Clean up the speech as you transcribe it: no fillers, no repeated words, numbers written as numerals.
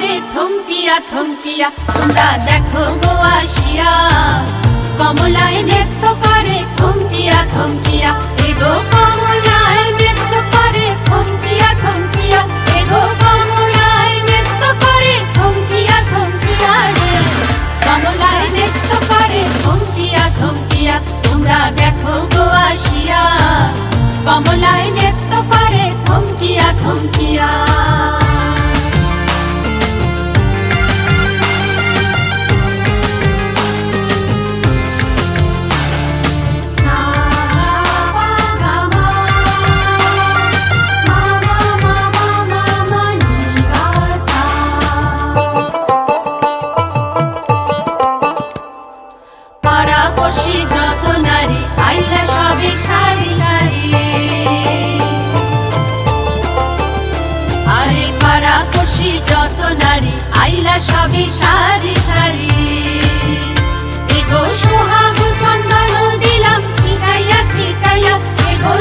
করে থমকিয়া থমকিয়া তোমরা দেখো গো আসিয়া কমলায় নৃত্য করে থমকিয়া থমকিয়া এগো কমলায় নৃত্য করে থমকিয়া থমকিয়া এগো কমলায় নৃত্য করে থমকিয়া থমকিয়া রে কমলায় নৃত্য করে থমকিয়া থমকিয়া তোমরা দেখো গো আসিয়া কমলায় নৃত্য করে থমকিয়া থমকিয়া পাড়াপড়শি যত নারী আইলা সবে সারি সারি আরে পাড়াপড়শি যত নারী আইলা সবে সারি সারি এগো সোহাগ চন্দন দিলাম ছিটাইয়া ছিটাইয়া এগো